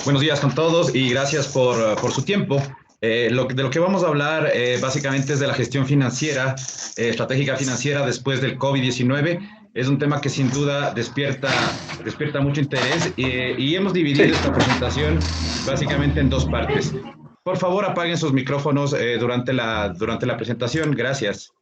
Buenos días con todos y gracias por su tiempo. De lo que vamos a hablar básicamente es de la gestión financiera, estratégica financiera después del COVID-19. Es un tema que sin duda despierta mucho interés y hemos dividido Sí, esta presentación básicamente en dos partes. Por favor, apaguen sus micrófonos durante la presentación. Gracias.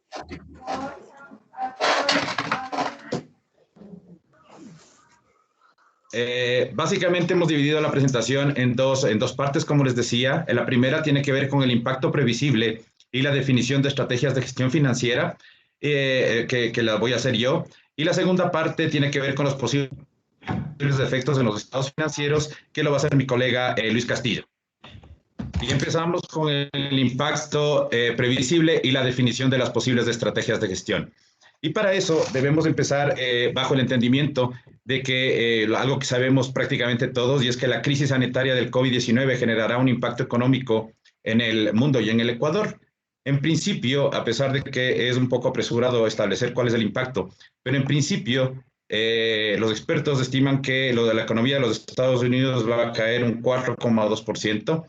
Básicamente hemos dividido la presentación en dos partes, como les decía. La primera tiene que ver con el impacto previsible y la definición de estrategias de gestión financiera, que la voy a hacer yo. Y la segunda parte tiene que ver con los posibles efectos en los estados financieros, que lo va a hacer mi colega Luis Castillo. Y empezamos con el impacto previsible y la definición de las posibles estrategias de gestión. Y para eso debemos empezar bajo el entendimiento de que algo que sabemos prácticamente todos, y es que la crisis sanitaria del COVID-19 generará un impacto económico en el mundo y en el Ecuador. En principio, a pesar de que es un poco apresurado establecer cuál es el impacto, pero en principio los expertos estiman que lo de la economía de los Estados Unidos va a caer un 4,2%.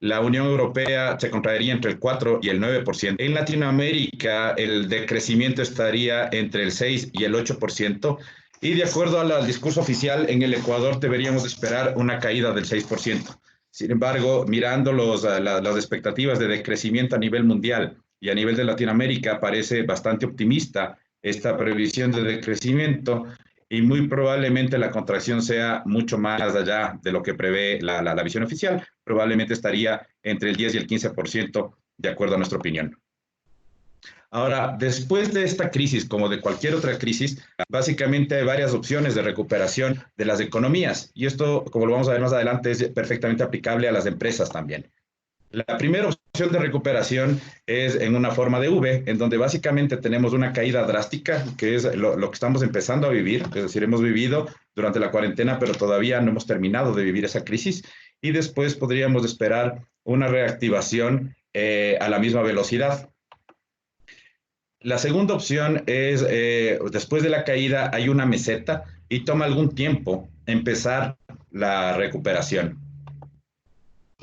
La Unión Europea se contraería entre el 4 y el 9%. En Latinoamérica, el decrecimiento estaría entre el 6 y el 8%. Y de acuerdo al discurso oficial, en el Ecuador deberíamos esperar una caída del 6%. Sin embargo, mirando las expectativas de decrecimiento a nivel mundial y a nivel de Latinoamérica, parece bastante optimista esta previsión de decrecimiento y muy probablemente la contracción sea mucho más allá de lo que prevé la visión oficial. Probablemente estaría entre el 10 y el 15%, de acuerdo a nuestra opinión. Ahora, después de esta crisis, como de cualquier otra crisis, básicamente hay varias opciones de recuperación de las economías. Y esto, como lo vamos a ver más adelante, es perfectamente aplicable a las empresas también. La primera opción de recuperación es en una forma de V, en donde básicamente tenemos una caída drástica, que es lo que estamos empezando a vivir, es decir, hemos vivido durante la cuarentena, pero todavía no hemos terminado de vivir esa crisis, y después podríamos esperar una reactivación a la misma velocidad. La segunda opción es, después de la caída hay una meseta y toma algún tiempo empezar la recuperación.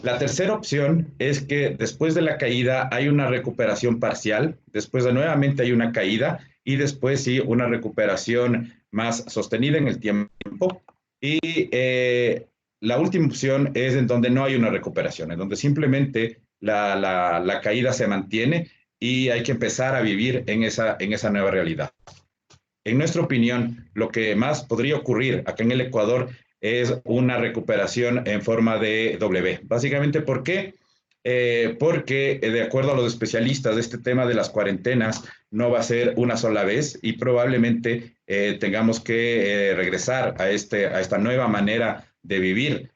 La tercera opción es que después de la caída hay una recuperación parcial, después de nuevamente hay una caída y después sí una recuperación más sostenida en el tiempo. Y la última opción es en donde no hay una recuperación, en donde simplemente la caída se mantiene y hay que empezar a vivir en esa nueva realidad. En nuestra opinión, lo que más podría ocurrir acá en el Ecuador es una recuperación en forma de W. Básicamente, ¿por qué? Porque de acuerdo a los especialistas, este tema de las cuarentenas no va a ser una sola vez y probablemente tengamos que regresar a esta nueva manera de vivir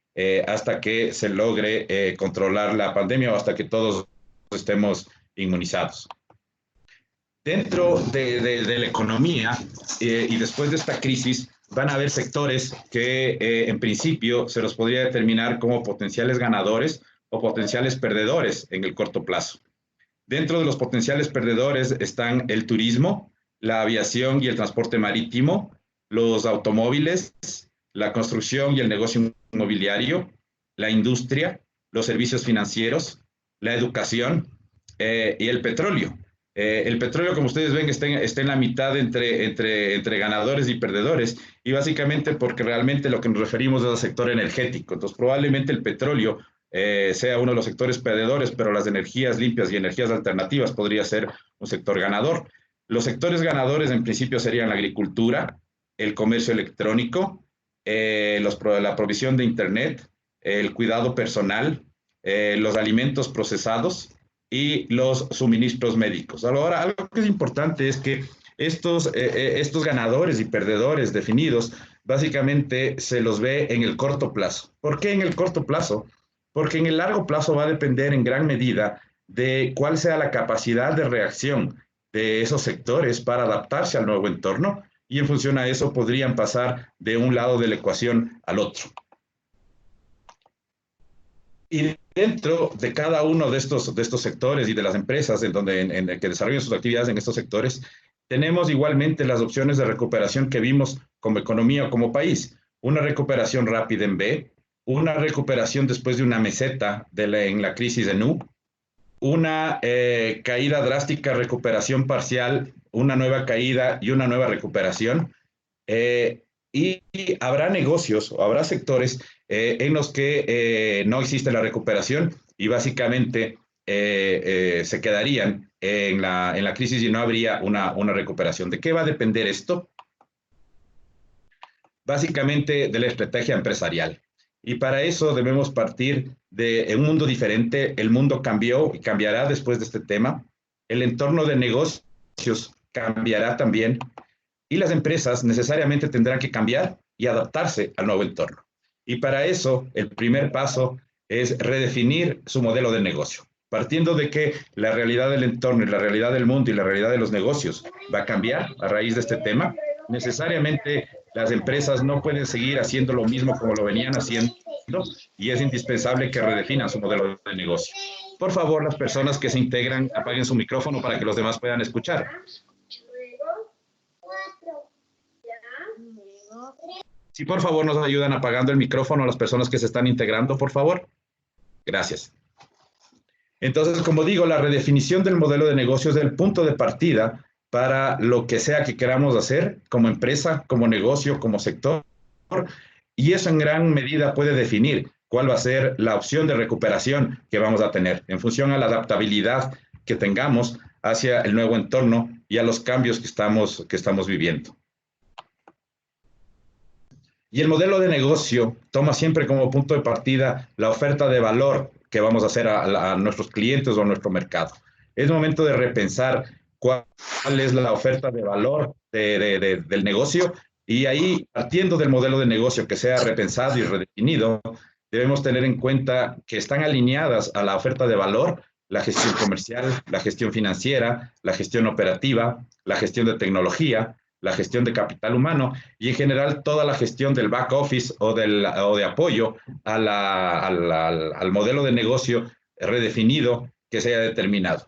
hasta que se logre controlar la pandemia o hasta que todos estemos inmunizados. Dentro de la economía y después de esta crisis van a haber sectores que en principio se los podría determinar como potenciales ganadores o potenciales perdedores en el corto plazo. Dentro de los potenciales perdedores están el turismo, la aviación y el transporte marítimo, los automóviles, la construcción y el negocio inmobiliario, la industria, los servicios financieros, la educación y el petróleo. El petróleo, como ustedes ven, está en la mitad entre ganadores y perdedores, y básicamente porque realmente lo que nos referimos es al sector energético. Entonces, probablemente el petróleo sea uno de los sectores perdedores, pero las energías limpias y energías alternativas podría ser un sector ganador. Los sectores ganadores en principio serían la agricultura, el comercio electrónico, la provisión de Internet, el cuidado personal, los alimentos procesados y los suministros médicos. Ahora, algo que es importante es que estos ganadores y perdedores definidos básicamente se los ve en el corto plazo. ¿Por qué en el corto plazo? Porque en el largo plazo va a depender en gran medida de cuál sea la capacidad de reacción de esos sectores para adaptarse al nuevo entorno y en función a eso podrían pasar de un lado de la ecuación al otro. Y dentro de cada uno de estos sectores y de las empresas en que desarrollan sus actividades en estos sectores, tenemos igualmente las opciones de recuperación que vimos como economía o como país. Una recuperación rápida en B, una recuperación después de una meseta en la crisis de Nu, una caída drástica, recuperación parcial, una nueva caída y una nueva recuperación. Eh, y habrá negocios o habrá sectores en los que no existe la recuperación y básicamente se quedarían en la crisis y no habría una recuperación. ¿De qué va a depender esto? Básicamente de la estrategia empresarial. Y para eso debemos partir de un mundo diferente. El mundo cambió y cambiará después de este tema. El entorno de negocios cambiará también y las empresas necesariamente tendrán que cambiar y adaptarse al nuevo entorno. Y para eso, el primer paso es redefinir su modelo de negocio, partiendo de que la realidad del entorno y la realidad del mundo y la realidad de los negocios va a cambiar a raíz de este tema. Necesariamente las empresas no pueden seguir haciendo lo mismo como lo venían haciendo y es indispensable que redefinan su modelo de negocio. Por favor, las personas que se integran apaguen su micrófono para que los demás puedan escuchar. Si por favor nos ayudan apagando el micrófono a las personas que se están integrando, por favor. Gracias. Entonces, como digo, la redefinición del modelo de negocio es el punto de partida para lo que sea que queramos hacer como empresa, como negocio, como sector. Y eso en gran medida puede definir cuál va a ser la opción de recuperación que vamos a tener en función a la adaptabilidad que tengamos hacia el nuevo entorno y a los cambios que estamos viviendo. Y el modelo de negocio toma siempre como punto de partida la oferta de valor que vamos a hacer a nuestros clientes o a nuestro mercado. Es momento de repensar cuál es la oferta de valor del negocio y ahí, partiendo del modelo de negocio que sea repensado y redefinido, debemos tener en cuenta que están alineadas a la oferta de valor la gestión comercial, la gestión financiera, la gestión operativa, la gestión de tecnología, la gestión de capital humano y en general toda la gestión del back office o de apoyo al modelo de negocio redefinido que se haya determinado.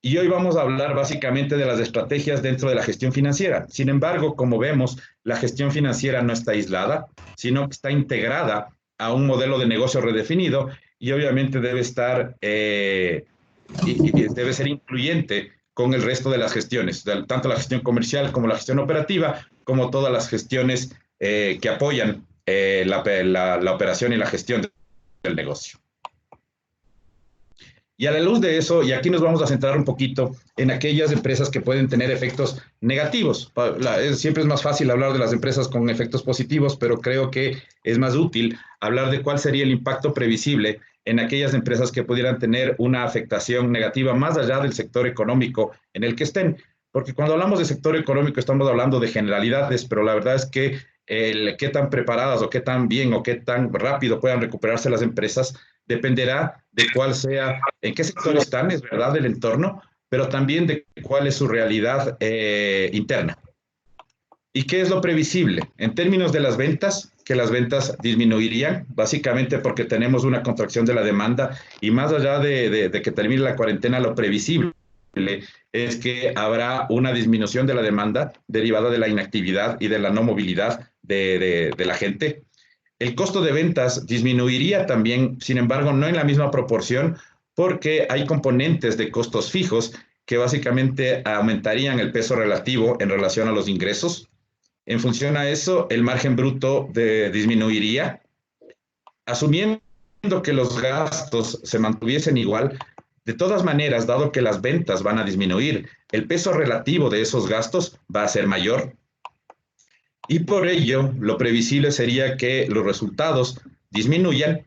Y hoy vamos a hablar básicamente de las estrategias dentro de la gestión financiera. Sin embargo, como vemos, la gestión financiera no está aislada, sino que está integrada a un modelo de negocio redefinido y obviamente debe estar y debe ser incluyente con el resto de las gestiones, tanto la gestión comercial como la gestión operativa, como todas las gestiones que apoyan la operación y la gestión del negocio. Y a la luz de eso, y aquí nos vamos a centrar un poquito en aquellas empresas que pueden tener efectos negativos. Siempre es más fácil hablar de las empresas con efectos positivos, pero creo que es más útil hablar de cuál sería el impacto previsible en aquellas empresas que pudieran tener una afectación negativa más allá del sector económico en el que estén. Porque cuando hablamos de sector económico estamos hablando de generalidades, pero la verdad es que qué tan preparadas o qué tan bien o qué tan rápido puedan recuperarse las empresas dependerá de cuál sea, en qué sector están, es verdad, del entorno, pero también de cuál es su realidad interna. ¿Y qué es lo previsible? En términos de las ventas, que las ventas disminuirían, básicamente porque tenemos una contracción de la demanda y más allá de que termine la cuarentena, lo previsible es que habrá una disminución de la demanda derivada de la inactividad y de la no movilidad de la gente. El costo de ventas disminuiría también, sin embargo, no en la misma proporción, porque hay componentes de costos fijos que básicamente aumentarían el peso relativo en relación a los ingresos. En función a eso, el margen bruto disminuiría, asumiendo que los gastos se mantuviesen igual. De todas maneras, dado que las ventas van a disminuir, el peso relativo de esos gastos va a ser mayor. Y por ello, lo previsible sería que los resultados disminuyan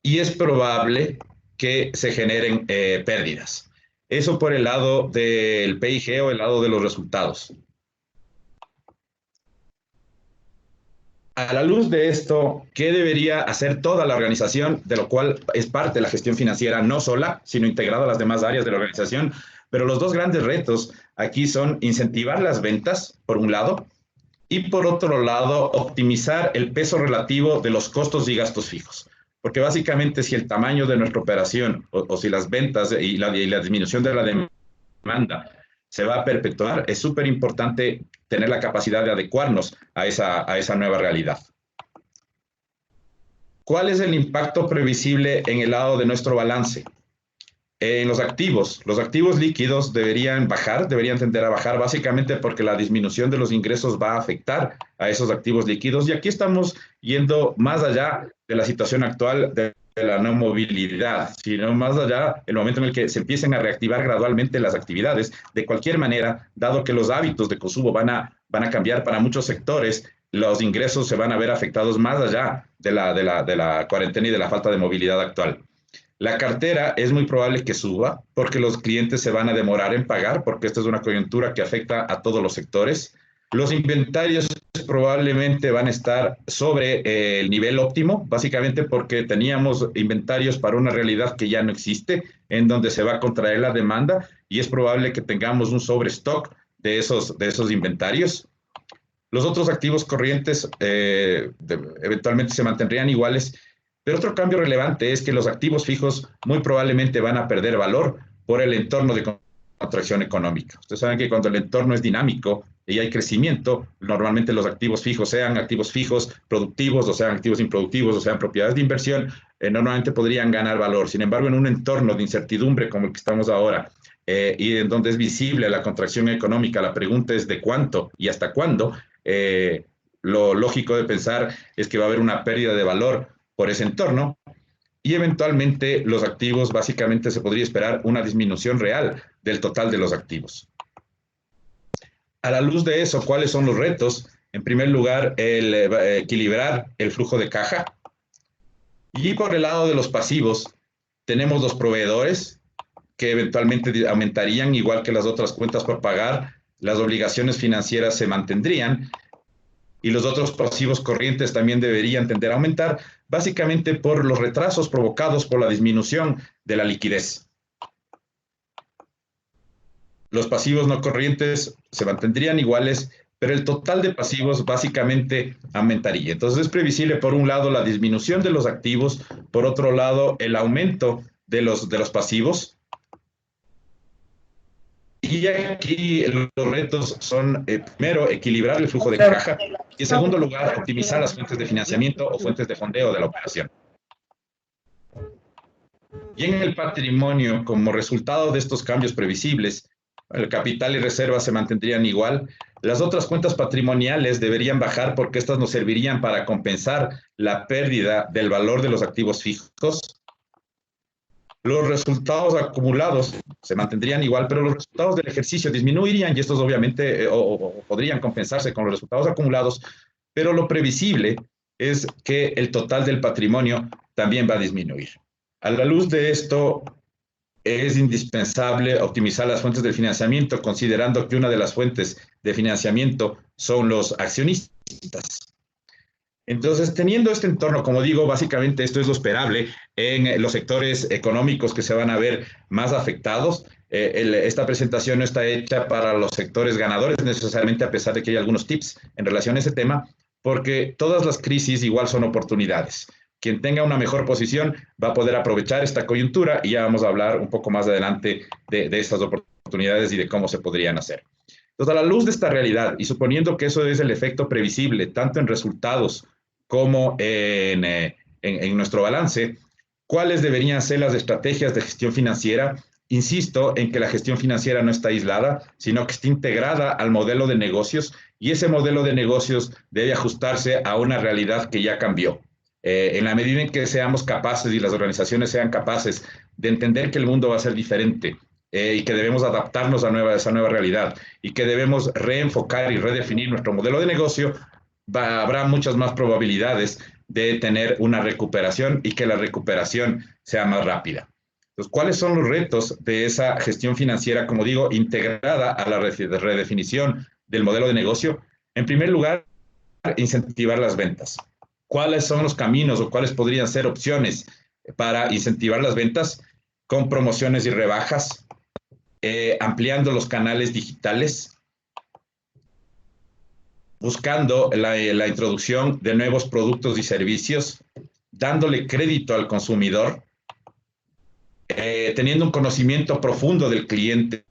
y es probable que se generen pérdidas. Eso por el lado del PIG o el lado de los resultados. A la luz de esto, ¿qué debería hacer toda la organización, de lo cual es parte de la gestión financiera, no sola, sino integrada a las demás áreas de la organización? Pero los dos grandes retos aquí son incentivar las ventas, por un lado, y por otro lado, optimizar el peso relativo de los costos y gastos fijos. Porque básicamente si el tamaño de nuestra operación o si las ventas y la disminución de la demanda se va a perpetuar, es súper importante tener la capacidad de adecuarnos a esa nueva realidad. ¿Cuál es el impacto previsible en el lado de nuestro balance? En los activos líquidos deberían bajar, deberían tender a bajar básicamente porque la disminución de los ingresos va a afectar a esos activos líquidos y aquí estamos yendo más allá de la situación actual de la no movilidad, sino más allá el momento en el que se empiecen a reactivar gradualmente las actividades. De cualquier manera, dado que los hábitos de consumo van a cambiar para muchos sectores, los ingresos se van a ver afectados más allá de la cuarentena y de la falta de movilidad actual. La cartera es muy probable que suba porque los clientes se van a demorar en pagar, porque esta es una coyuntura que afecta a todos los sectores. Los inventarios probablemente van a estar sobre el nivel óptimo, básicamente porque teníamos inventarios para una realidad que ya no existe, en donde se va a contraer la demanda y es probable que tengamos un sobrestock de esos inventarios. Los otros activos corrientes eventualmente se mantendrían iguales, pero otro cambio relevante es que los activos fijos muy probablemente van a perder valor por el entorno de contracción económica. Ustedes saben que cuando el entorno es dinámico y hay crecimiento, normalmente los activos fijos, sean activos fijos productivos, o sean activos improductivos, o sean propiedades de inversión, normalmente podrían ganar valor. Sin embargo, en un entorno de incertidumbre como el que estamos ahora, y en donde es visible la contracción económica, la pregunta es de cuánto y hasta cuándo. Lo lógico de pensar es que va a haber una pérdida de valor por ese entorno y eventualmente los activos, básicamente se podría esperar una disminución real del total de los activos. A la luz de eso, ¿cuáles son los retos? En primer lugar, equilibrar el flujo de caja. Y por el lado de los pasivos, tenemos los proveedores que eventualmente aumentarían, igual que las otras cuentas por pagar, las obligaciones financieras se mantendrían y los otros pasivos corrientes también deberían tender a aumentar, básicamente por los retrasos provocados por la disminución de la liquidez. Los pasivos no corrientes se mantendrían iguales, pero el total de pasivos básicamente aumentaría. Entonces es previsible, por un lado, la disminución de los activos, por otro lado, el aumento de los pasivos. Y aquí los retos son, primero, equilibrar el flujo de caja y, en segundo lugar, optimizar las fuentes de financiamiento o fuentes de fondeo de la operación. Y en el patrimonio, como resultado de estos cambios previsibles, el capital y reservas se mantendrían igual. Las otras cuentas patrimoniales deberían bajar porque estas nos servirían para compensar la pérdida del valor de los activos fijos. Los resultados acumulados se mantendrían igual, pero los resultados del ejercicio disminuirían y estos obviamente podrían compensarse con los resultados acumulados, pero lo previsible es que el total del patrimonio también va a disminuir. A la luz de esto, es indispensable optimizar las fuentes del financiamiento, considerando que una de las fuentes de financiamiento son los accionistas. Entonces, teniendo este entorno, como digo, básicamente esto es lo esperable en los sectores económicos que se van a ver más afectados. Esta presentación no está hecha para los sectores ganadores necesariamente, a pesar de que hay algunos tips en relación a ese tema, porque todas las crisis igual son oportunidades. Quien tenga una mejor posición va a poder aprovechar esta coyuntura y ya vamos a hablar un poco más adelante de estas oportunidades y de cómo se podrían hacer. Entonces, a la luz de esta realidad y suponiendo que eso es el efecto previsible, tanto en resultados como en nuestro balance, ¿cuáles deberían ser las estrategias de gestión financiera? Insisto en que la gestión financiera no está aislada, sino que está integrada al modelo de negocios y ese modelo de negocios debe ajustarse a una realidad que ya cambió. En la medida en que seamos capaces y las organizaciones sean capaces de entender que el mundo va a ser diferente y que debemos adaptarnos a esa nueva realidad y que debemos reenfocar y redefinir nuestro modelo de negocio, habrá muchas más probabilidades de tener una recuperación y que la recuperación sea más rápida. Entonces, ¿cuáles son los retos de esa gestión financiera, como digo, integrada a la redefinición del modelo de negocio? En primer lugar, incentivar las ventas. ¿Cuáles son los caminos o cuáles podrían ser opciones para incentivar las ventas? Con promociones y rebajas, ampliando los canales digitales, buscando la introducción de nuevos productos y servicios, dándole crédito al consumidor, teniendo un conocimiento profundo del cliente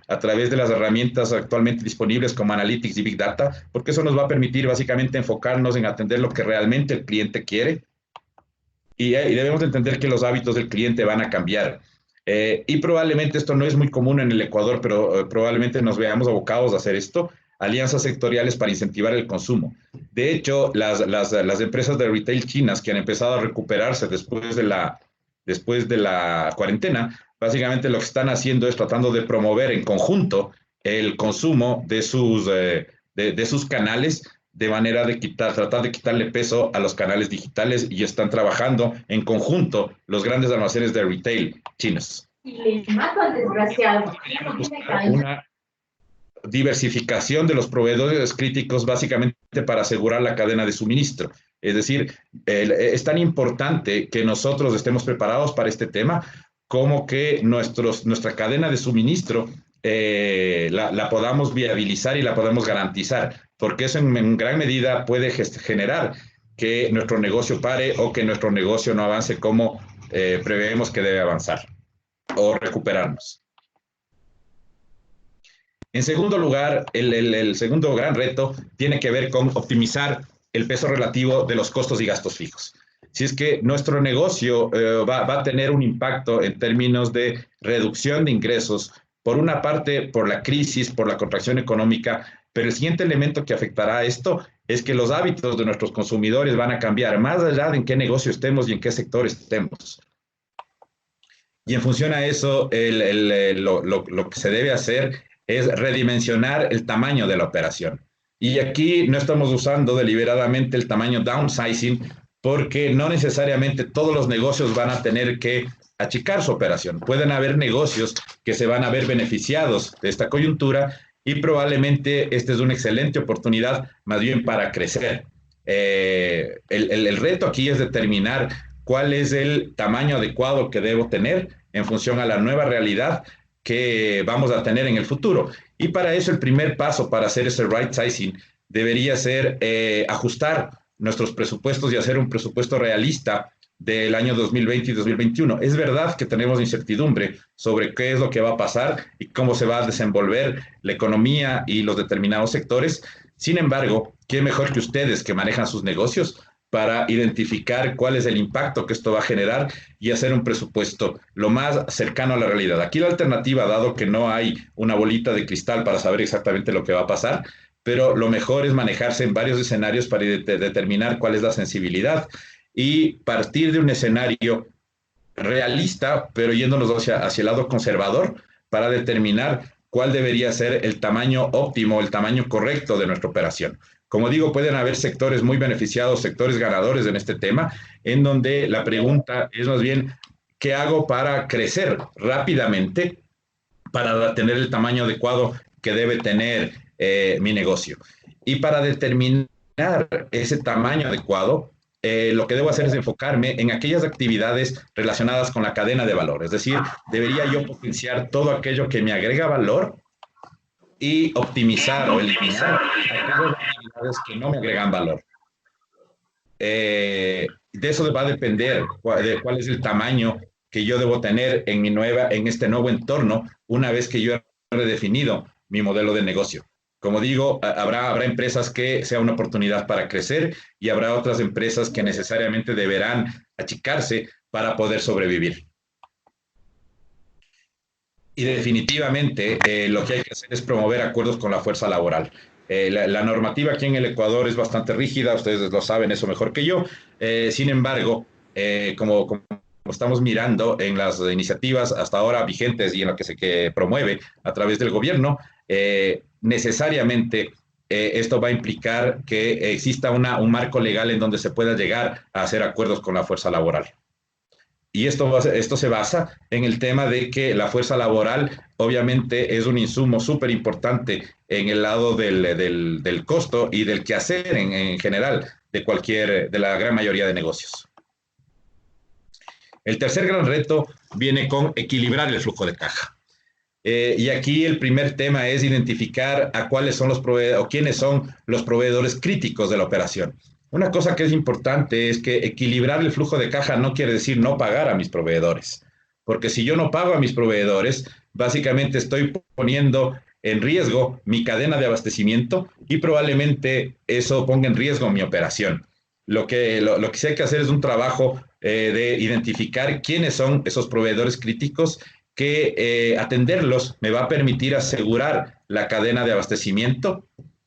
a través de las herramientas actualmente disponibles como Analytics y Big Data, porque eso nos va a permitir básicamente enfocarnos en atender lo que realmente el cliente quiere. y debemos entender que los hábitos del cliente van a cambiar. Y probablemente esto no es muy común en el Ecuador, pero probablemente nos veamos abocados a hacer esto, alianzas sectoriales para incentivar el consumo. De hecho, las empresas de retail chinas que han empezado a recuperarse después de la cuarentena, básicamente lo que están haciendo es tratando de promover en conjunto el consumo de sus canales de manera de tratar de quitarle peso a los canales digitales y están trabajando en conjunto los grandes almacenes de retail chinos. Y le mato al desgraciado. Una diversificación de los proveedores críticos básicamente para asegurar la cadena de suministro. Es decir, es tan importante que nosotros estemos preparados para este tema como que nuestra cadena de suministro la podamos viabilizar y la podamos garantizar, porque eso en gran medida puede generar que nuestro negocio pare o que nuestro negocio no avance como preveemos que debe avanzar o recuperarnos. En segundo lugar, el segundo gran reto tiene que ver con optimizar el peso relativo de los costos y gastos fijos. Si es que nuestro negocio va a tener un impacto en términos de reducción de ingresos, por una parte por la crisis, por la contracción económica, pero el siguiente elemento que afectará a esto es que los hábitos de nuestros consumidores van a cambiar, más allá de en qué negocio estemos y en qué sector estemos. Y en función a eso, lo que se debe hacer es redimensionar el tamaño de la operación. Y aquí no estamos usando deliberadamente el tamaño downsizing porque no necesariamente todos los negocios van a tener que achicar su operación. Pueden haber negocios que se van a ver beneficiados de esta coyuntura y probablemente esta es una excelente oportunidad más bien para crecer. El reto aquí es determinar cuál es el tamaño adecuado que debo tener en función a la nueva realidad que vamos a tener en el futuro. Y para eso el primer paso para hacer ese right sizing debería ser ajustar nuestros presupuestos y hacer un presupuesto realista del año 2020 y 2021. Es verdad que tenemos incertidumbre sobre qué es lo que va a pasar y cómo se va a desenvolver la economía y los determinados sectores. Sin embargo, ¿qué mejor que ustedes que manejan sus negocios para identificar cuál es el impacto que esto va a generar y hacer un presupuesto lo más cercano a la realidad? Aquí la alternativa, dado que no hay una bolita de cristal para saber exactamente lo que va a pasar, pero lo mejor es manejarse en varios escenarios para determinar cuál es la sensibilidad y partir de un escenario realista, pero yéndonos hacia el lado conservador para determinar cuál debería ser el tamaño óptimo, el tamaño correcto de nuestra operación. Como digo, pueden haber sectores muy beneficiados, sectores ganadores en este tema, en donde la pregunta es más bien, ¿qué hago para crecer rápidamente para tener el tamaño adecuado que debe tener mi negocio? Y para determinar ese tamaño adecuado, lo que debo hacer es enfocarme en aquellas actividades relacionadas con la cadena de valor. Es decir, debería yo potenciar todo aquello que me agrega valor y optimizar o eliminar aquellas actividades que no me agregan valor. De eso va a depender de cuál es el tamaño que yo debo tener en este nuevo entorno una vez que yo he redefinido mi modelo de negocio. Como digo, habrá empresas que sea una oportunidad para crecer y habrá otras empresas que necesariamente deberán achicarse para poder sobrevivir. Y definitivamente lo que hay que hacer es promover acuerdos con la fuerza laboral. La normativa aquí en el Ecuador es bastante rígida, ustedes lo saben eso mejor que yo. Sin embargo, como estamos mirando en las iniciativas hasta ahora vigentes y en lo que se promueve a través del gobierno, necesariamente esto va a implicar que exista un marco legal en donde se pueda llegar a hacer acuerdos con la fuerza laboral. Y esto se basa en el tema de que la fuerza laboral obviamente es un insumo súper importante en el lado del costo y del quehacer en general de la gran mayoría de negocios. El tercer gran reto viene con equilibrar el flujo de caja. Y aquí el primer tema es identificar a cuáles son los proveedores o quiénes son los proveedores críticos de la operación. Una cosa que es importante es que equilibrar el flujo de caja no quiere decir no pagar a mis proveedores, porque si yo no pago a mis proveedores, básicamente estoy poniendo en riesgo mi cadena de abastecimiento y probablemente eso ponga en riesgo mi operación. lo que sí hay que hacer es un trabajo de identificar quiénes son esos proveedores críticos que atenderlos me va a permitir asegurar la cadena de abastecimiento.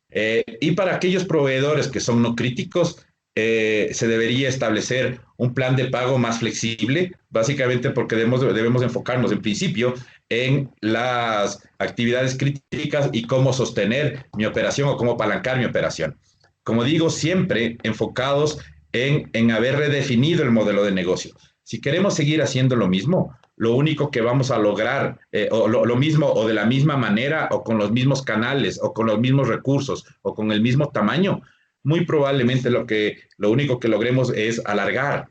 Y para aquellos proveedores que son no críticos, se debería establecer un plan de pago más flexible, básicamente porque debemos enfocarnos en principio en las actividades críticas y cómo sostener mi operación o cómo apalancar mi operación. Como digo, siempre enfocados en haber redefinido el modelo de negocio. Si queremos seguir haciendo lo mismo, lo único que vamos a lograr, o lo mismo, o de la misma manera, o con los mismos canales, o con los mismos recursos, o con el mismo tamaño, muy probablemente lo único que logremos es alargar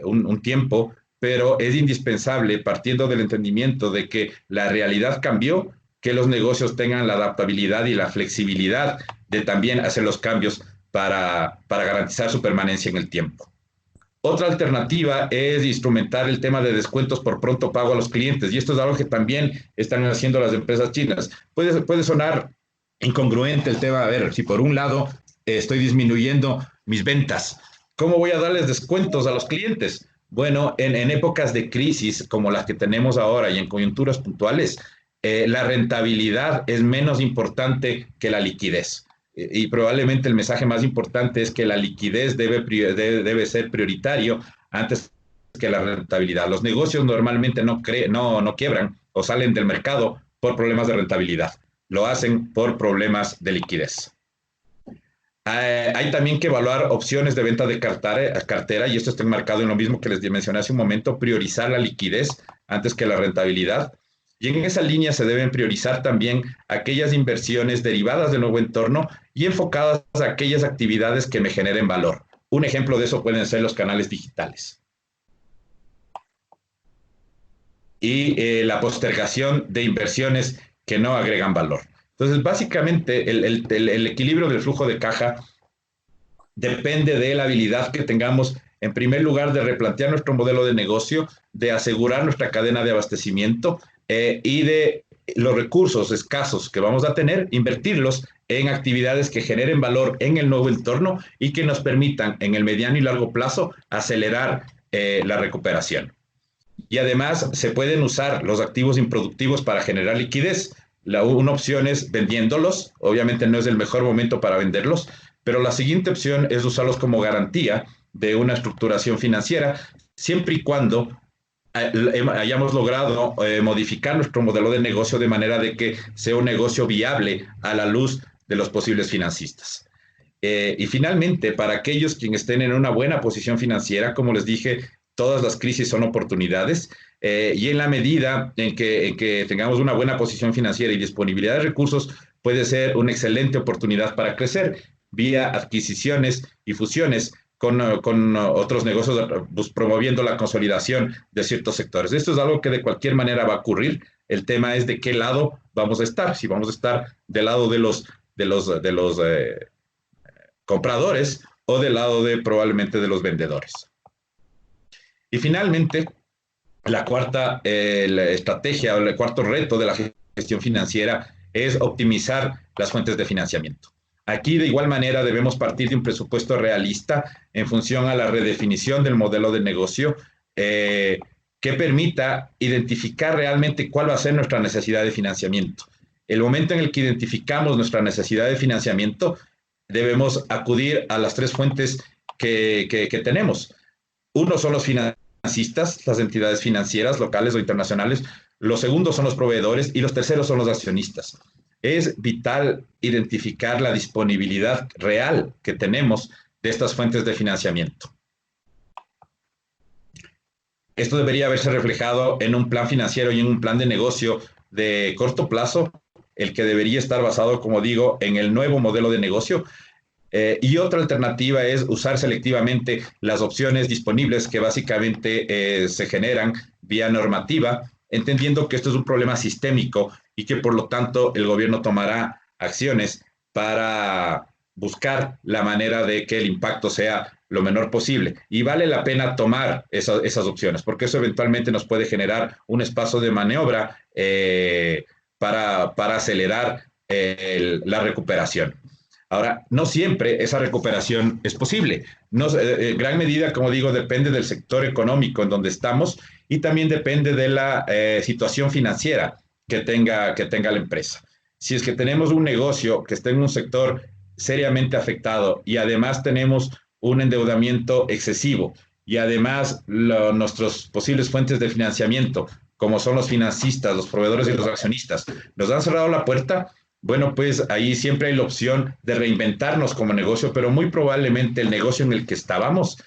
un tiempo, pero es indispensable, partiendo del entendimiento de que la realidad cambió, que los negocios tengan la adaptabilidad y la flexibilidad de también hacer los cambios para garantizar su permanencia en el tiempo. Otra alternativa es instrumentar el tema de descuentos por pronto pago a los clientes, y esto es algo que también están haciendo las empresas chinas. Puede sonar incongruente el tema, a ver, si por un lado estoy disminuyendo mis ventas, ¿cómo voy a darles descuentos a los clientes? Bueno, en épocas de crisis como las que tenemos ahora y en coyunturas puntuales, la rentabilidad es menos importante que la liquidez. Y probablemente el mensaje más importante es que la liquidez debe ser prioritario antes que la rentabilidad. Los negocios normalmente no quiebran o salen del mercado por problemas de rentabilidad. Lo hacen por problemas de liquidez. Hay también que evaluar opciones de venta de cartera, y esto está enmarcado en lo mismo que les mencioné hace un momento, priorizar la liquidez antes que la rentabilidad. Y en esa línea se deben priorizar también aquellas inversiones derivadas del nuevo entorno y enfocadas a aquellas actividades que me generen valor. Un ejemplo de eso pueden ser los canales digitales. Y la postergación de inversiones que no agregan valor. Entonces, básicamente, el equilibrio del flujo de caja depende de la habilidad que tengamos, en primer lugar, de replantear nuestro modelo de negocio, de asegurar nuestra cadena de abastecimiento y de los recursos escasos que vamos a tener, invertirlos en actividades que generen valor en el nuevo entorno y que nos permitan, en el mediano y largo plazo, acelerar la recuperación. Y además, se pueden usar los activos improductivos para generar liquidez. Una opción es vendiéndolos, obviamente no es el mejor momento para venderlos, pero la siguiente opción es usarlos como garantía de una estructuración financiera, siempre y cuando hayamos logrado modificar nuestro modelo de negocio de manera de que sea un negocio viable a la luz de los posibles financistas. Y finalmente, para aquellos quienes estén en una buena posición financiera, como les dije, todas las crisis son oportunidades, y en la medida en que tengamos una buena posición financiera y disponibilidad de recursos, puede ser una excelente oportunidad para crecer vía adquisiciones y fusiones con otros negocios, pues, promoviendo la consolidación de ciertos sectores. Esto es algo que de cualquier manera va a ocurrir. El tema es de qué lado vamos a estar. Si vamos a estar del lado de los compradores o del lado probablemente de los vendedores. Y finalmente, la cuarta estrategia o el cuarto reto de la gestión financiera es optimizar las fuentes de financiamiento. Aquí, de igual manera, debemos partir de un presupuesto realista en función a la redefinición del modelo de negocio que permita identificar realmente cuál va a ser nuestra necesidad de financiamiento. El momento en el que identificamos nuestra necesidad de financiamiento, debemos acudir a las tres fuentes que tenemos. Uno son los financistas, las entidades financieras locales o internacionales. Los segundos son los proveedores y los terceros son los accionistas. Es vital identificar la disponibilidad real que tenemos de estas fuentes de financiamiento. Esto debería verse reflejado en un plan financiero y en un plan de negocio de corto plazo, el que debería estar basado, como digo, en el nuevo modelo de negocio. Y otra alternativa es usar selectivamente las opciones disponibles que básicamente se generan vía normativa, entendiendo que esto es un problema sistémico y que por lo tanto el gobierno tomará acciones para buscar la manera de que el impacto sea lo menor posible. Y vale la pena tomar esas opciones, porque eso eventualmente nos puede generar un espacio de maniobra para acelerar la recuperación. Ahora, no siempre esa recuperación es posible. No, en gran medida, como digo, depende del sector económico en donde estamos y también depende de la situación financiera que tenga la empresa. Si es que tenemos un negocio que está en un sector seriamente afectado y además tenemos un endeudamiento excesivo y además nuestras posibles fuentes de financiamiento, como son los financistas, los proveedores y los accionistas, nos han cerrado la puerta, bueno, pues ahí siempre hay la opción de reinventarnos como negocio, pero muy probablemente el negocio en el que estábamos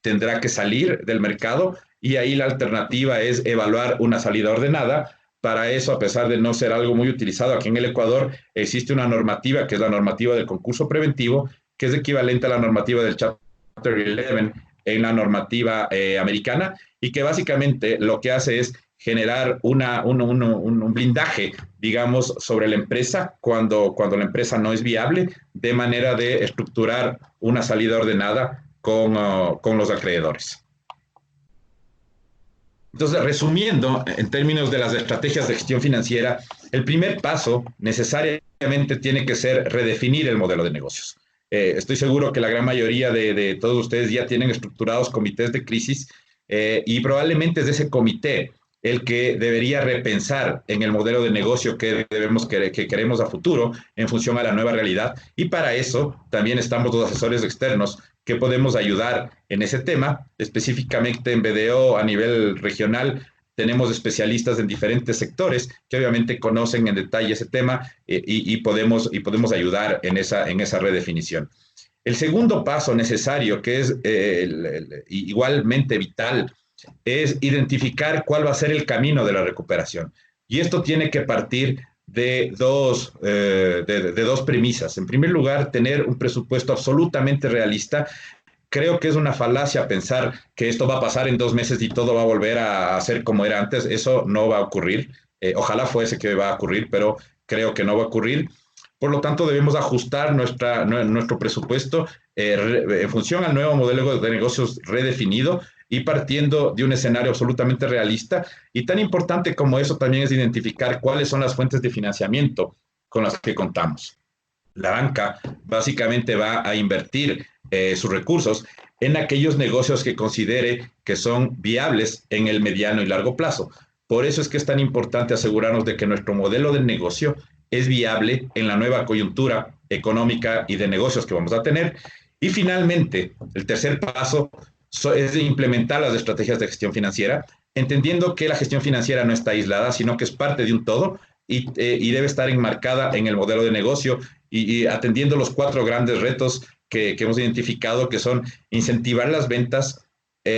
tendrá que salir del mercado y ahí la alternativa es evaluar una salida ordenada. Para eso, a pesar de no ser algo muy utilizado aquí en el Ecuador, existe una normativa que es la normativa del concurso preventivo, que es equivalente a la normativa del Chapter 11 en la normativa americana y que básicamente lo que hace es generar un blindaje, digamos, sobre la empresa cuando la empresa no es viable, de manera de estructurar una salida ordenada con los acreedores. Entonces, resumiendo, en términos de las estrategias de gestión financiera, el primer paso necesariamente tiene que ser redefinir el modelo de negocios. Estoy seguro que la gran mayoría de todos ustedes ya tienen estructurados comités de crisis y probablemente es ese comité el que debería repensar en el modelo de negocio que queremos a futuro en función a la nueva realidad. Y para eso también estamos los asesores externos que podemos ayudar en ese tema. Específicamente en BDO a nivel regional tenemos especialistas en diferentes sectores que obviamente conocen en detalle ese tema y podemos ayudar en esa redefinición. El segundo paso necesario, que es igualmente vital, es identificar cuál va a ser el camino de la recuperación. Y esto tiene que partir de dos premisas. En primer lugar, tener un presupuesto absolutamente realista. Creo que es una falacia pensar que esto va a pasar en 2 meses y todo va a volver a ser como era antes. Eso no va a ocurrir. Ojalá fuese que va a ocurrir, pero creo que no va a ocurrir. Por lo tanto, debemos ajustar nuestro presupuesto en función al nuevo modelo de negocios redefinido y partiendo de un escenario absolutamente realista. Y tan importante como eso también es identificar cuáles son las fuentes de financiamiento con las que contamos. La banca básicamente va a invertir sus recursos en aquellos negocios que considere que son viables en el mediano y largo plazo. Por eso es que es tan importante asegurarnos de que nuestro modelo de negocio es viable en la nueva coyuntura económica y de negocios que vamos a tener. Y finalmente, el tercer paso es implementar las estrategias de gestión financiera, entendiendo que la gestión financiera no está aislada, sino que es parte de un todo y debe estar enmarcada en el modelo de negocio y atendiendo los 4 grandes retos que hemos identificado, que son incentivar las ventas,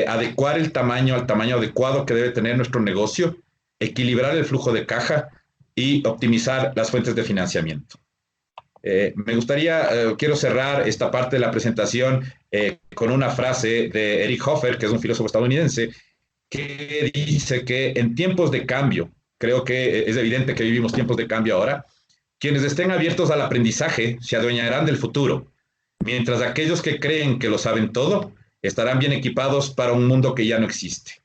adecuar el tamaño al tamaño adecuado que debe tener nuestro negocio, equilibrar el flujo de caja y optimizar las fuentes de financiamiento. Me gustaría, quiero cerrar esta parte de la presentación con una frase de Eric Hoffer, que es un filósofo estadounidense, que dice que en tiempos de cambio, creo que es evidente que vivimos tiempos de cambio ahora, quienes estén abiertos al aprendizaje se adueñarán del futuro, mientras aquellos que creen que lo saben todo estarán bien equipados para un mundo que ya no existe.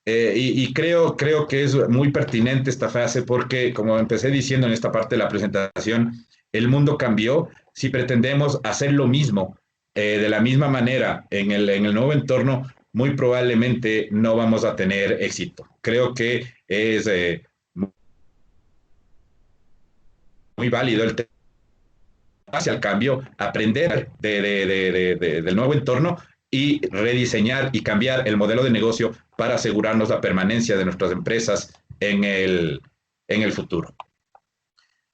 Y creo que es muy pertinente esta frase porque, como empecé diciendo en esta parte de la presentación, el mundo cambió. Si pretendemos hacer lo mismo de la misma manera en el nuevo entorno, muy probablemente no vamos a tener éxito. Creo que es muy válido el tema hacia el cambio, aprender del nuevo entorno y rediseñar y cambiar el modelo de negocio para asegurarnos la permanencia de nuestras empresas en el futuro.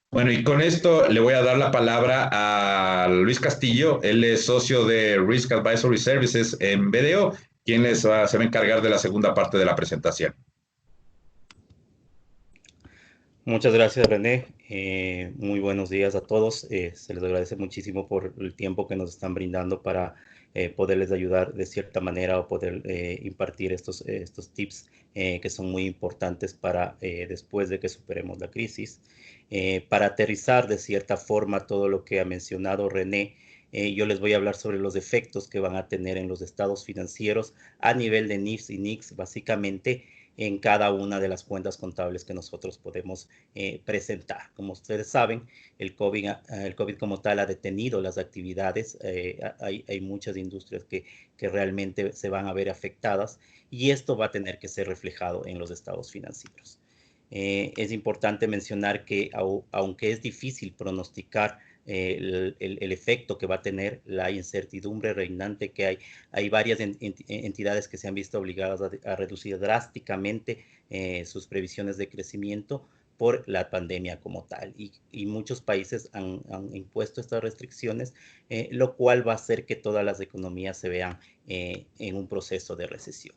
Bueno, y con esto le voy a dar la palabra a Luis Castillo. Él es socio de Risk Advisory Services en BDO, quien se va a encargar de la segunda parte de la presentación. Muchas gracias, René. Muy buenos días a todos. Se les agradece muchísimo por el tiempo que nos están brindando para poderles ayudar de cierta manera o poder impartir estos tips que son muy importantes para después de que superemos la crisis. Para aterrizar de cierta forma todo lo que ha mencionado René, yo les voy a hablar sobre los efectos que van a tener en los estados financieros a nivel de NIFS y NICS, básicamente, en cada una de las cuentas contables que nosotros podemos presentar. Como ustedes saben, el COVID como tal ha detenido las actividades. Hay muchas industrias que realmente se van a ver afectadas y esto va a tener que ser reflejado en los estados financieros. Es importante mencionar que aunque es difícil pronosticar el efecto que va a tener la incertidumbre reinante que hay varias entidades que se han visto obligadas a reducir drásticamente sus previsiones de crecimiento por la pandemia como tal. Y muchos países han impuesto estas restricciones, lo cual va a hacer que todas las economías se vean en un proceso de recesión.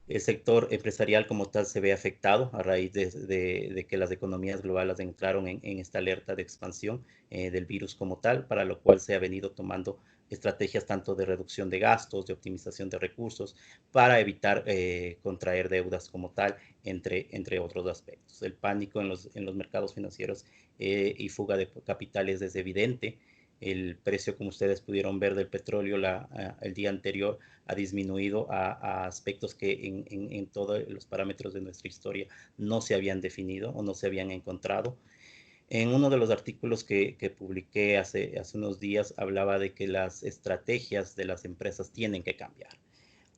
El sector empresarial como tal se ve afectado a raíz de que las economías globales entraron en esta alerta de expansión del virus como tal, para lo cual se ha venido tomando estrategias tanto de reducción de gastos, de optimización de recursos, para evitar contraer deudas como tal, entre otros aspectos. El pánico en los mercados financieros y fuga de capitales es evidente. El precio, como ustedes pudieron ver, del petróleo el día anterior ha disminuido a aspectos que en todos los parámetros de nuestra historia no se habían definido o no se habían encontrado. En uno de los artículos que publiqué hace unos días hablaba de que las estrategias de las empresas tienen que cambiar.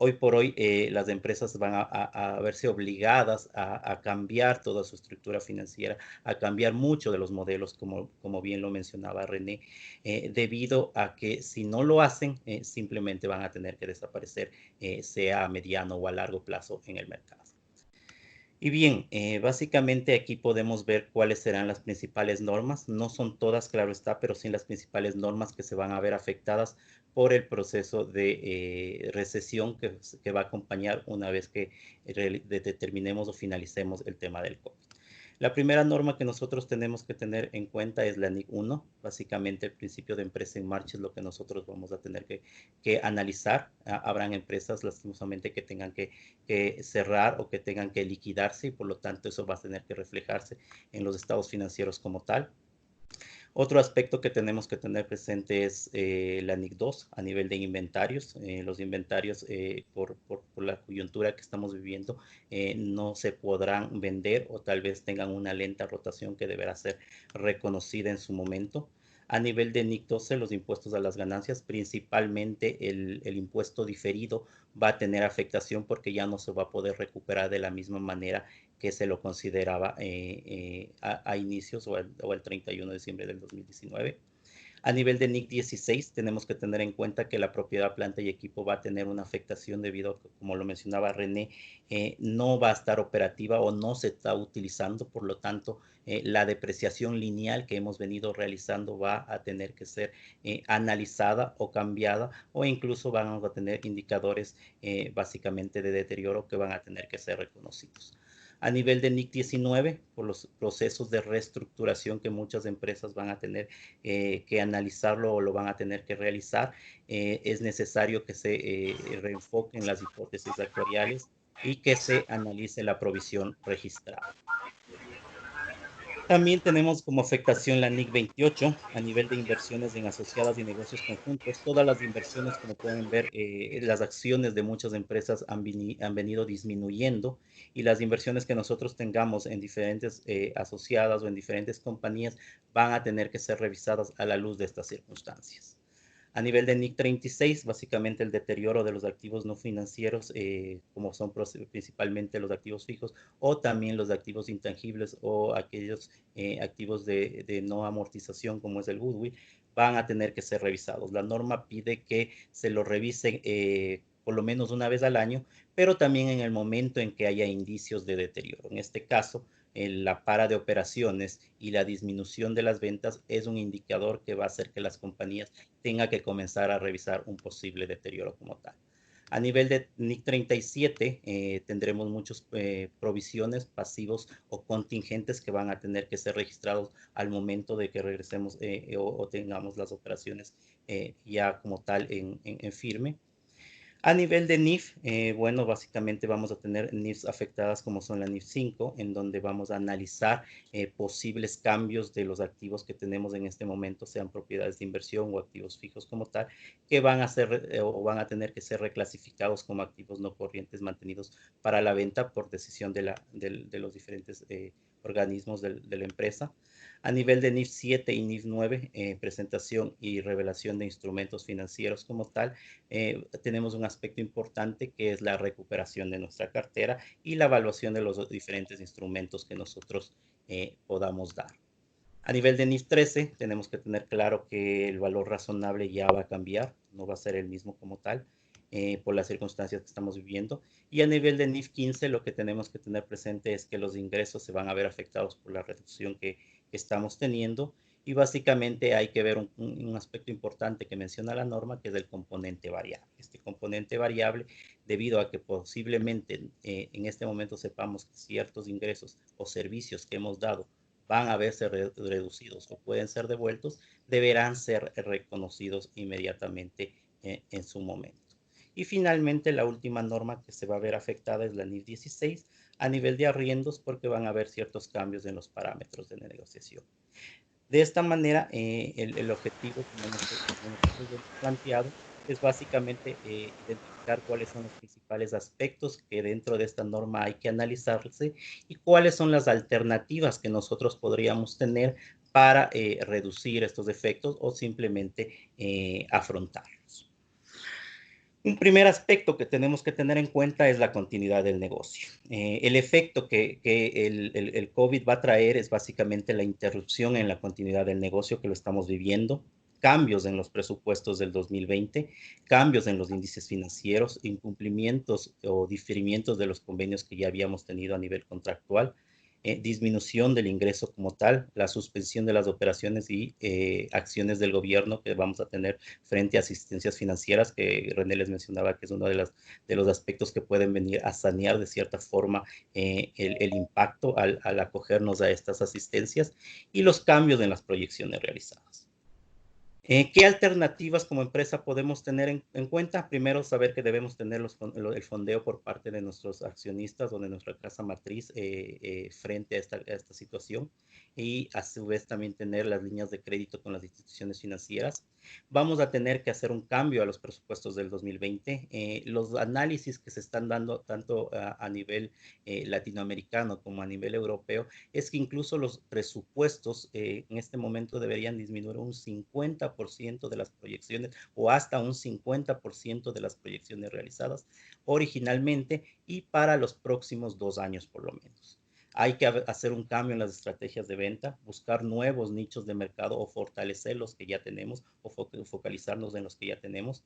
Hoy por hoy las empresas van a verse obligadas a cambiar toda su estructura financiera, a cambiar mucho de los modelos, como bien lo mencionaba René, debido a que si no lo hacen, simplemente van a tener que desaparecer, sea a mediano o a largo plazo en el mercado. Y bien, básicamente aquí podemos ver cuáles serán las principales normas. No son todas, claro está, pero sí las principales normas que se van a ver afectadas por el proceso de recesión que va a acompañar una vez que determinemos o finalicemos el tema del COVID. La primera norma que nosotros tenemos que tener en cuenta es la NIC 1. Básicamente, el principio de empresa en marcha es lo que nosotros vamos a tener que analizar. Habrán empresas, lastimosamente, que tengan que cerrar o que tengan que liquidarse y por lo tanto eso va a tener que reflejarse en los estados financieros como tal. Otro aspecto que tenemos que tener presente es la NIC 2 a nivel de inventarios. Los inventarios, por la coyuntura que estamos viviendo, no se podrán vender o tal vez tengan una lenta rotación que deberá ser reconocida en su momento. A nivel de NIC 12, los impuestos a las ganancias, principalmente el impuesto diferido, va a tener afectación porque ya no se va a poder recuperar de la misma manera que se lo consideraba a inicios o el 31 de diciembre del 2019. A nivel de NIC 16 tenemos que tener en cuenta que la propiedad, planta y equipo va a tener una afectación debido a que, como lo mencionaba René, no va a estar operativa o no se está utilizando, por lo tanto la depreciación lineal que hemos venido realizando va a tener que ser analizada o cambiada, o incluso vamos a tener indicadores básicamente de deterioro que van a tener que ser reconocidos. A nivel de NIC 19, por los procesos de reestructuración que muchas empresas van a tener que analizarlo o lo van a tener que realizar, es necesario que se reenfoquen las hipótesis actuariales y que se analice la provisión registrada. También tenemos como afectación la NIC 28 a nivel de inversiones en asociadas y negocios conjuntos. Todas las inversiones, como pueden ver, las acciones de muchas empresas han venido disminuyendo y las inversiones que nosotros tengamos en diferentes asociadas o en diferentes compañías van a tener que ser revisadas a la luz de estas circunstancias. A nivel de NIC 36, básicamente el deterioro de los activos no financieros, como son principalmente los activos fijos o también los activos intangibles o aquellos activos de no amortización como es el goodwill, van a tener que ser revisados. La norma pide que se lo revisen por lo menos una vez al año, pero también en el momento en que haya indicios de deterioro. En este caso, la para de operaciones y la disminución de las ventas es un indicador que va a hacer que las compañías tengan que comenzar a revisar un posible deterioro como tal. A nivel de NIC 37 tendremos muchas provisiones, pasivos o contingentes que van a tener que ser registrados al momento de que regresemos o tengamos las operaciones ya como tal en firme. A nivel de NIF, bueno, básicamente vamos a tener NIFs afectadas como son la NIF 5, en donde vamos a analizar posibles cambios de los activos que tenemos en este momento, sean propiedades de inversión o activos fijos como tal, que van a ser o van a tener que ser reclasificados como activos no corrientes mantenidos para la venta por decisión de los diferentes organismos de la empresa. A nivel de NIF 7 y NIF 9, presentación y revelación de instrumentos financieros como tal, tenemos un aspecto importante que es la recuperación de nuestra cartera y la evaluación de los diferentes instrumentos que nosotros podamos dar. A nivel de NIF 13, tenemos que tener claro que el valor razonable ya va a cambiar, no va a ser el mismo como tal, por las circunstancias que estamos viviendo. Y a nivel de NIF 15, lo que tenemos que tener presente es que los ingresos se van a ver afectados por la reducción que estamos teniendo. Y básicamente hay que ver un aspecto importante que menciona la norma, que es el componente variable. Este componente variable, debido a que posiblemente en este momento sepamos que ciertos ingresos o servicios que hemos dado van a verse reducidos o pueden ser devueltos, deberán ser reconocidos inmediatamente en su momento. Y finalmente, la última norma que se va a ver afectada es la NIF 16 a nivel de arriendos, porque van a haber ciertos cambios en los parámetros de negociación. De esta manera, el objetivo, como nosotros hemos planteado, es básicamente identificar cuáles son los principales aspectos que dentro de esta norma hay que analizarse y cuáles son las alternativas que nosotros podríamos tener para reducir estos efectos o simplemente afrontarlos. Un primer aspecto que tenemos que tener en cuenta es la continuidad del negocio. El efecto que el COVID va a traer es básicamente la interrupción en la continuidad del negocio que lo estamos viviendo, cambios en los presupuestos del 2020, cambios en los índices financieros, incumplimientos o diferimientos de los convenios que ya habíamos tenido a nivel contractual, disminución del ingreso como tal, la suspensión de las operaciones y acciones del gobierno que vamos a tener frente a asistencias financieras, que René les mencionaba que es uno de los aspectos que pueden venir a sanear de cierta forma el impacto al acogernos a estas asistencias y los cambios en las proyecciones realizadas. ¿Qué alternativas como empresa podemos tener en cuenta? Primero, saber que debemos tener el fondeo por parte de nuestros accionistas o de nuestra casa matriz frente a esta situación y a su vez también tener las líneas de crédito con las instituciones financieras. Vamos a tener que hacer un cambio a los presupuestos del 2020. Los análisis que se están dando tanto a nivel latinoamericano como a nivel europeo es que incluso los presupuestos en este momento deberían disminuir un 50% de las proyecciones o hasta un 50% de las proyecciones realizadas originalmente y para los próximos 2 años por lo menos. Hay que hacer un cambio en las estrategias de venta, buscar nuevos nichos de mercado o fortalecer los que ya tenemos o focalizarnos en los que ya tenemos,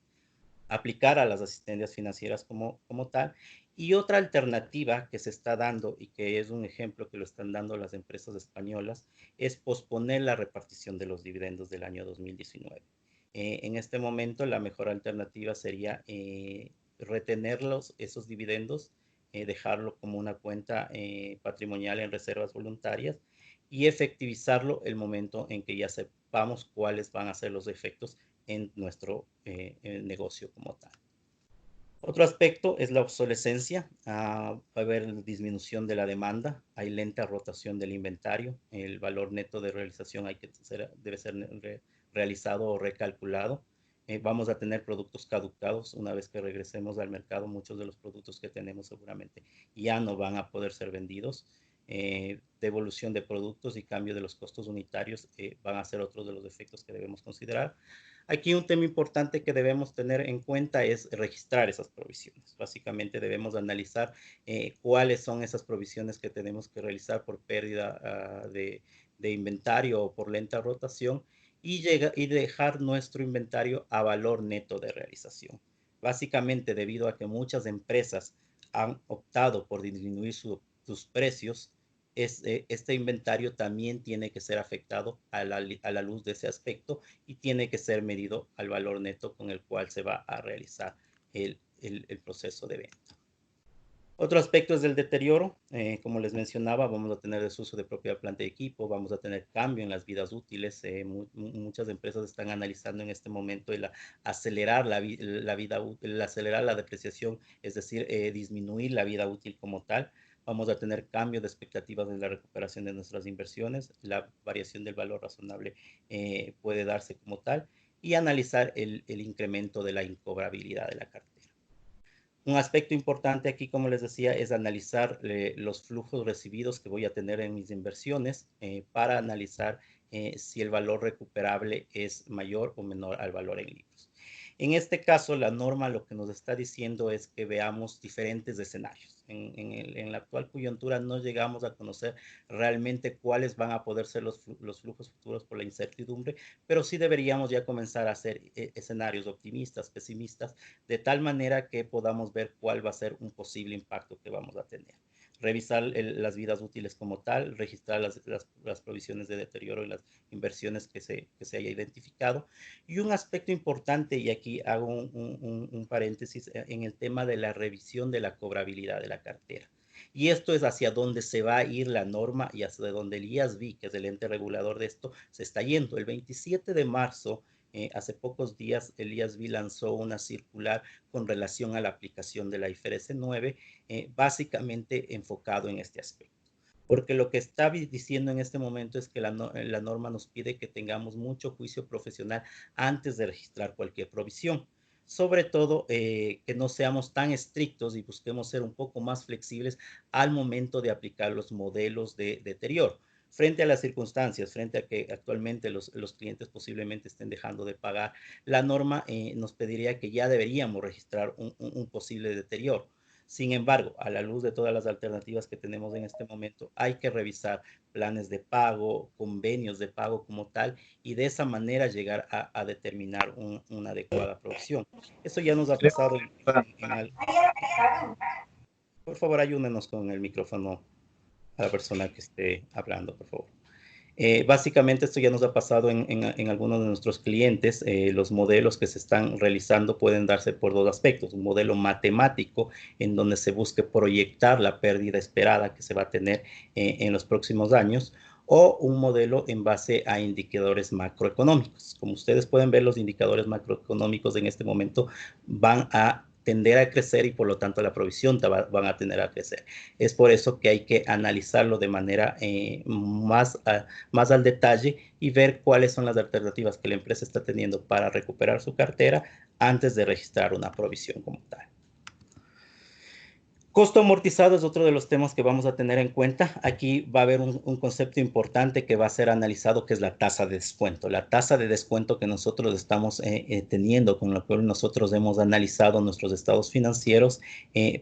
aplicar a las asistencias financieras como tal. Y otra alternativa que se está dando y que es un ejemplo que lo están dando las empresas españolas es posponer la repartición de los dividendos del año 2019. En este momento la mejor alternativa sería retenerlos, esos dividendos, dejarlo como una cuenta patrimonial en reservas voluntarias y efectivizarlo el momento en que ya sepamos cuáles van a ser los efectos en nuestro negocio como tal. Otro aspecto es la obsolescencia. Va a haber disminución de la demanda, hay lenta rotación del inventario, el valor neto de realización debe ser realizado o recalculado. Vamos a tener productos caducados una vez que regresemos al mercado. Muchos de los productos que tenemos seguramente ya no van a poder ser vendidos. Devolución de productos y cambio de los costos unitarios van a ser otros de los efectos que debemos considerar. Aquí un tema importante que debemos tener en cuenta es registrar esas provisiones. Básicamente debemos analizar cuáles son esas provisiones que tenemos que realizar por pérdida de inventario o por lenta rotación y dejar nuestro inventario a valor neto de realización. Básicamente debido a que muchas empresas han optado por disminuir sus precios, este inventario también tiene que ser afectado a la luz de ese aspecto y tiene que ser medido al valor neto con el cual se va a realizar el proceso de venta. Otro aspecto es el deterioro. Como les mencionaba, vamos a tener desuso de propiedad, planta y equipo, vamos a tener cambio en las vidas útiles. Muchas empresas están analizando en este momento el acelerar la vida útil, acelerar la depreciación, es decir, disminuir la vida útil como tal. Vamos a tener cambio de expectativas en la recuperación de nuestras inversiones. La variación del valor razonable puede darse como tal y analizar el incremento de la incobrabilidad de la cartera. Un aspecto importante aquí, como les decía, es analizar los flujos recibidos que voy a tener en mis inversiones para analizar si el valor recuperable es mayor o menor al valor en libros. En este caso, la norma lo que nos está diciendo es que veamos diferentes escenarios. En la actual coyuntura no llegamos a conocer realmente cuáles van a poder ser los flujos futuros por la incertidumbre, pero sí deberíamos ya comenzar a hacer escenarios optimistas, pesimistas, de tal manera que podamos ver cuál va a ser un posible impacto que vamos a tener. Revisar las vidas útiles como tal, registrar las provisiones de deterioro y las inversiones que se haya identificado. Y un aspecto importante, y aquí hago un paréntesis, en el tema de la revisión de la cobrabilidad de la cartera. Y esto es hacia dónde se va a ir la norma y hacia donde el IASB, que es el ente regulador de esto, se está yendo. El 27 de marzo, hace pocos días, el IASB lanzó una circular con relación a la aplicación de la IFRS 9, básicamente enfocado en este aspecto. Porque lo que está diciendo en este momento es que la norma nos pide que tengamos mucho juicio profesional antes de registrar cualquier provisión. Sobre todo, que no seamos tan estrictos y busquemos ser un poco más flexibles al momento de aplicar los modelos de deterioro. Frente a las circunstancias, frente a que actualmente los clientes posiblemente estén dejando de pagar, la norma nos pediría que ya deberíamos registrar un posible deterioro. Sin embargo, a la luz de todas las alternativas que tenemos en este momento, hay que revisar planes de pago, convenios de pago como tal, y de esa manera llegar a determinar una adecuada provisión. Eso ya nos ha pasado Por favor, ayúdenos con el micrófono a la persona que esté hablando, por favor. Básicamente esto ya nos ha pasado en algunos de nuestros clientes. Los modelos que se están realizando pueden darse por dos aspectos. Un modelo matemático en donde se busque proyectar la pérdida esperada que se va a tener en los próximos años, o un modelo en base a indicadores macroeconómicos. Como ustedes pueden ver, los indicadores macroeconómicos en este momento van a tender a crecer y por lo tanto la provisión van a tender a crecer. Es por eso que hay que analizarlo de manera más al detalle y ver cuáles son las alternativas que la empresa está teniendo para recuperar su cartera antes de registrar una provisión como tal. Costo amortizado es otro de los temas que vamos a tener en cuenta. Aquí va a haber un concepto importante que va a ser analizado, que es la tasa de descuento. La tasa de descuento que nosotros estamos teniendo, con la cual nosotros hemos analizado nuestros estados financieros,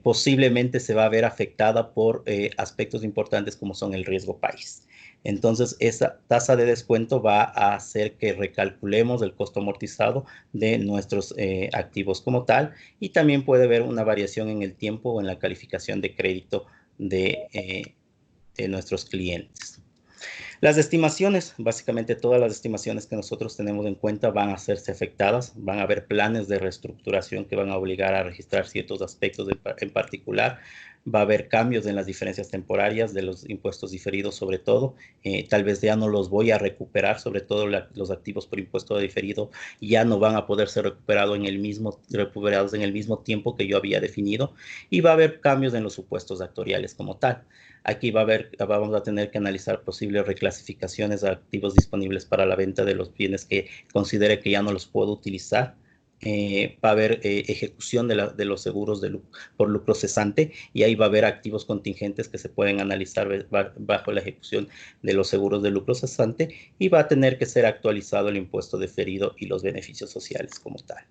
posiblemente se va a ver afectada por aspectos importantes como son el riesgo país. Entonces, esa tasa de descuento va a hacer que recalculemos el costo amortizado de nuestros activos como tal, y también puede haber una variación en el tiempo o en la calificación de crédito de nuestros clientes. Las estimaciones, básicamente todas las estimaciones que nosotros tenemos en cuenta van a hacerse afectadas, van a haber planes de reestructuración que van a obligar a registrar ciertos aspectos en particular, va a haber cambios en las diferencias temporarias de los impuestos diferidos sobre todo, tal vez ya no los voy a recuperar, sobre todo los activos por impuesto diferido ya no van a poder ser recuperados en el mismo tiempo que yo había definido, y va a haber cambios en los supuestos actuariales como tal. Aquí vamos a tener que analizar posibles reclasificaciones de activos disponibles para la venta de los bienes que considere que ya no los puedo utilizar. Va a haber ejecución de los seguros por lucro cesante, y ahí va a haber activos contingentes que se pueden analizar bajo la ejecución de los seguros de lucro cesante, y va a tener que ser actualizado el impuesto diferido y los beneficios sociales como tal.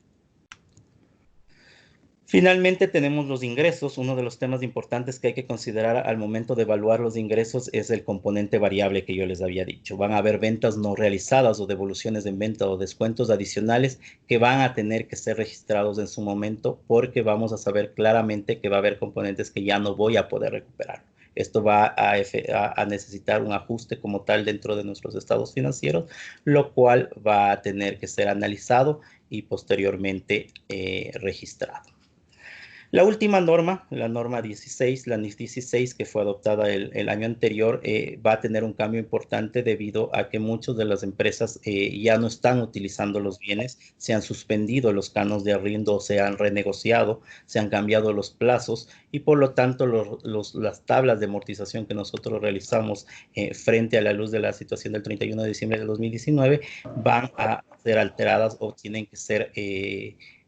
Finalmente tenemos los ingresos. Uno de los temas importantes que hay que considerar al momento de evaluar los ingresos es el componente variable que yo les había dicho. Van a haber ventas no realizadas o devoluciones en venta o descuentos adicionales que van a tener que ser registrados en su momento, porque vamos a saber claramente que va a haber componentes que ya no voy a poder recuperar. Esto va a necesitar un ajuste como tal dentro de nuestros estados financieros, lo cual va a tener que ser analizado y posteriormente registrado. La última norma, la norma 16, la NIF 16, que fue adoptada el año anterior, va a tener un cambio importante debido a que muchas de las empresas ya no están utilizando los bienes, se han suspendido los canos de arriendo, se han renegociado, se han cambiado los plazos y por lo tanto las tablas de amortización que nosotros realizamos frente a la luz de la situación del 31 de diciembre de 2019 van a ser alteradas o tienen que ser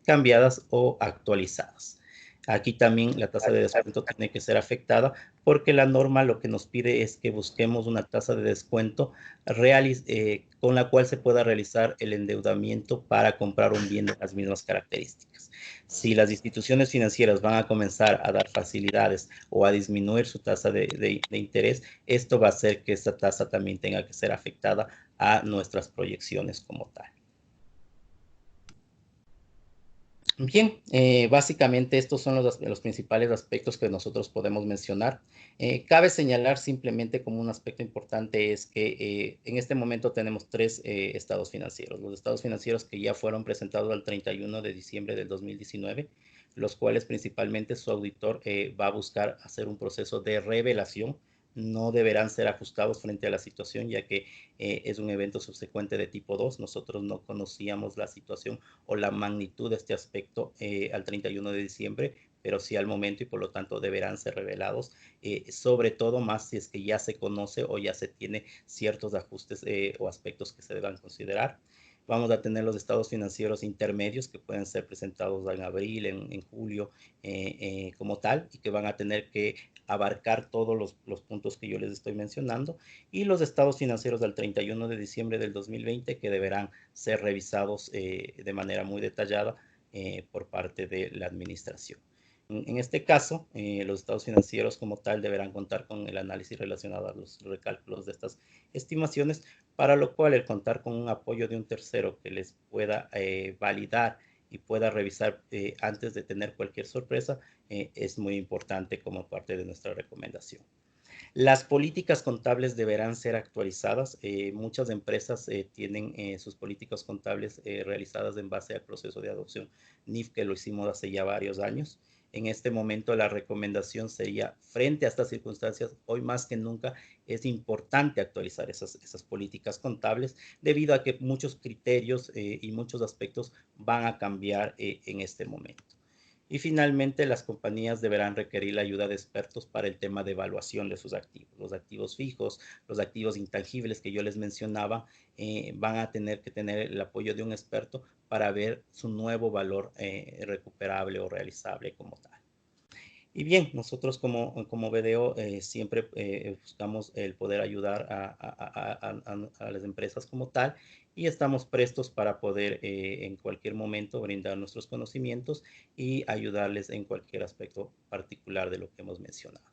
cambiadas o actualizadas. Aquí también la tasa de descuento tiene que ser afectada porque la norma lo que nos pide es que busquemos una tasa de descuento con la cual se pueda realizar el endeudamiento para comprar un bien de las mismas características. Si las instituciones financieras van a comenzar a dar facilidades o a disminuir su tasa de interés, esto va a hacer que esta tasa también tenga que ser afectada a nuestras proyecciones como tal. Bien, básicamente estos son los principales aspectos que nosotros podemos mencionar. Cabe señalar simplemente como un aspecto importante es que en este momento tenemos tres estados financieros. Los estados financieros que ya fueron presentados al 31 de diciembre del 2019, los cuales principalmente su auditor va a buscar hacer un proceso de revelación. No deberán ser ajustados frente a la situación, ya que es un evento subsecuente de tipo 2. Nosotros no conocíamos la situación o la magnitud de este aspecto al 31 de diciembre, pero sí al momento y por lo tanto deberán ser revelados, sobre todo más si es que ya se conoce o ya se tiene ciertos ajustes o aspectos que se deban considerar. Vamos a tener los estados financieros intermedios que pueden ser presentados en abril, en julio, como tal, y que van a tener que abarcar todos los puntos que yo les estoy mencionando, y los estados financieros del 31 de diciembre del 2020 que deberán ser revisados de manera muy detallada por parte de la administración. En este caso, los estados financieros como tal deberán contar con el análisis relacionado a los recálculos de estas estimaciones, para lo cual el contar con un apoyo de un tercero que les pueda validar y pueda revisar antes de tener cualquier sorpresa es muy importante como parte de nuestra recomendación. Las políticas contables deberán ser actualizadas. Muchas empresas tienen sus políticas contables realizadas en base al proceso de adopción NIF, que lo hicimos hace ya varios años. En este momento la recomendación sería, frente a estas circunstancias, hoy más que nunca es importante actualizar esas políticas contables debido a que muchos criterios y muchos aspectos van a cambiar en este momento. Y finalmente, las compañías deberán requerir la ayuda de expertos para el tema de evaluación de sus activos. Los activos fijos, los activos intangibles que yo les mencionaba, van a tener que tener el apoyo de un experto para ver su nuevo valor recuperable o realizable como tal. Y bien, nosotros como BDO siempre buscamos el poder ayudar a las empresas como tal, y estamos prestos para poder en cualquier momento brindar nuestros conocimientos y ayudarles en cualquier aspecto particular de lo que hemos mencionado.